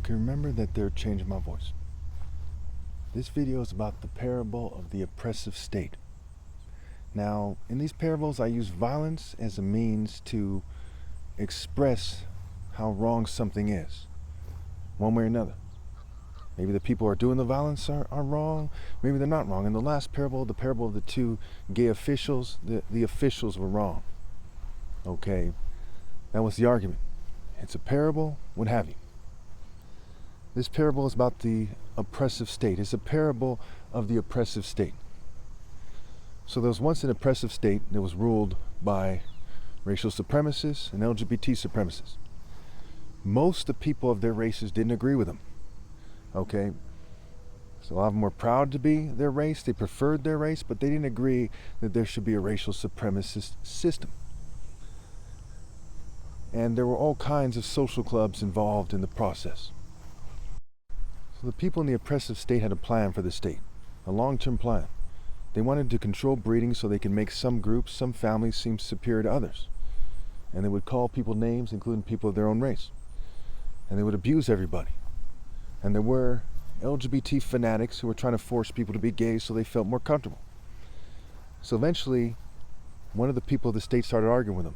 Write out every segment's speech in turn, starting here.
Okay, remember that they're changing my voice. This video is about the parable of the oppressive state. Now, in these parables, I use violence as a means to express how wrong something is, one way or another. Maybe the people who are doing the violence are wrong. Maybe they're not wrong. In the last parable, the parable of the two gay officials, the officials were wrong. Okay, that was the argument. It's a parable, what have you. This parable is about the oppressive state. It's a parable of the oppressive state. So there was once an oppressive state that was ruled by racial supremacists and LGBT supremacists. Most of the people of their races didn't agree with them. Okay, so a lot of them were proud to be their race. They preferred their race, but they didn't agree that there should be a racial supremacist system. And there were all kinds of social clubs involved in the process. So the people in the oppressive state had a plan for the state, a long-term plan. They wanted to control breeding so they could make some groups, some families seem superior to others. And they would call people names, including people of their own race. And they would abuse everybody. And there were LGBT fanatics who were trying to force people to be gay so they felt more comfortable. So eventually, one of the people of the state started arguing with them.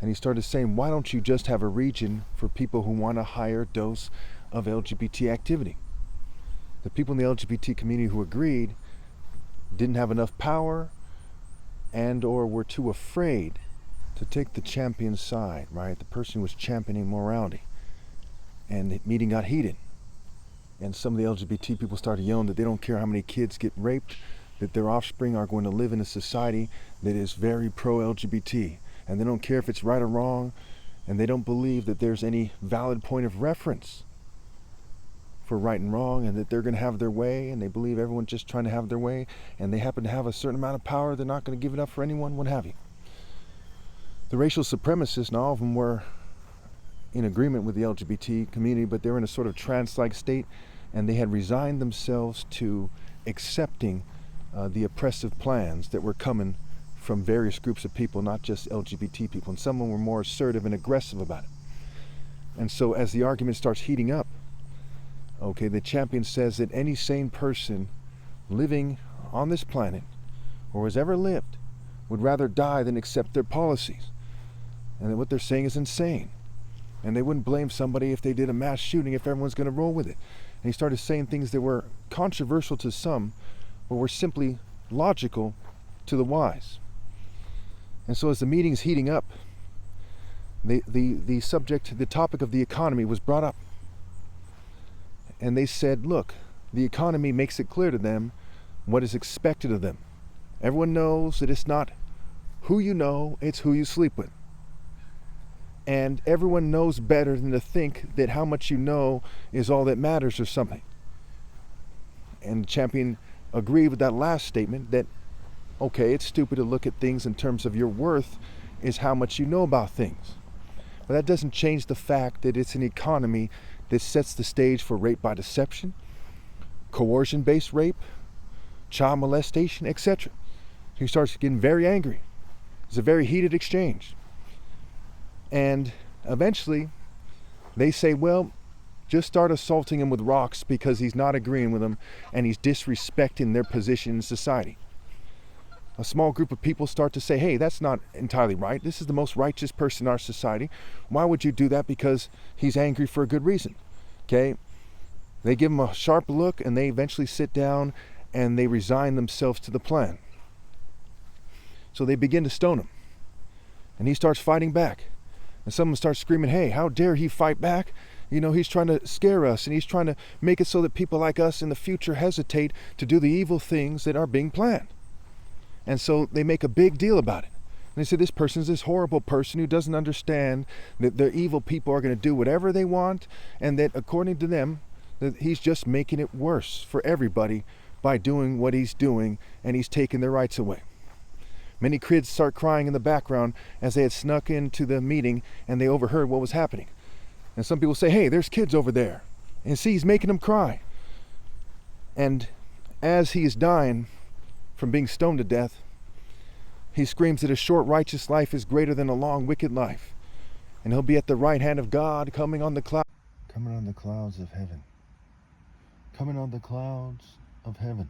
And he started saying, why don't you just have a region for people who want a higher dose of LGBT activity? The people in the LGBT community who agreed didn't have enough power and or were too afraid to take the champion's side, right? The person who was championing morality. And the meeting got heated. And some of the LGBT people started yelling that they don't care how many kids get raped, that their offspring are going to live in a society that is very pro-LGBT. And they don't care if it's right or wrong, and they don't believe that there's any valid point of reference for right and wrong, and that they're going to have their way, and they believe everyone's just trying to have their way, and they happen to have a certain amount of power, they're not going to give it up for anyone, what have you. The racial supremacists, and all of them were in agreement with the LGBT community, but they were in a sort of trance-like state, and they had resigned themselves to accepting the oppressive plans that were coming from various groups of people, not just LGBT people, and some of them were more assertive and aggressive about it. And so as the argument starts heating up, okay, the champion says that any sane person living on this planet, or has ever lived, would rather die than accept their policies. And that what they're saying is insane. And they wouldn't blame somebody if they did a mass shooting if everyone's going to roll with it. And he started saying things that were controversial to some, but were simply logical to the wise. And so as the meeting's heating up, the subject, the topic of the economy was brought up. And they said, look, the economy makes it clear to them what is expected of them. Everyone knows that it's not who you know, it's who you sleep with. And everyone knows better than to think that how much you know is all that matters or something. And Champion agreed with that last statement that, okay, it's stupid to look at things in terms of your worth is how much you know about things. But that doesn't change the fact that it's an economy that sets the stage for rape by deception, coercion-based rape, child molestation, etc. He starts getting very angry. It's a very heated exchange. And eventually, they say, well, just start assaulting him with rocks because he's not agreeing with them and he's disrespecting their position in society. A small group of people start to say, hey, that's not entirely right. This is the most righteous person in our society. Why would you do that? Because he's angry for a good reason. Okay? They give him a sharp look and they eventually sit down and they resign themselves to the plan. So they begin to stone him. And he starts fighting back. And someone starts screaming, hey, how dare he fight back? You know, he's trying to scare us and he's trying to make it so that people like us in the future hesitate to do the evil things that are being planned. And so they make a big deal about it. And they say this person's this horrible person who doesn't understand that the evil people are going to do whatever they want, and that according to them, that he's just making it worse for everybody by doing what he's doing, and he's taking their rights away. Many kids start crying in the background as they had snuck into the meeting and they overheard what was happening. And some people say, hey, there's kids over there. And see, he's making them cry. And as he is dying from being stoned to death, he screams that a short righteous life is greater than a long wicked life. And he'll be at the right hand of God coming on the cloud. Coming on the clouds of heaven. Coming on the clouds of heaven.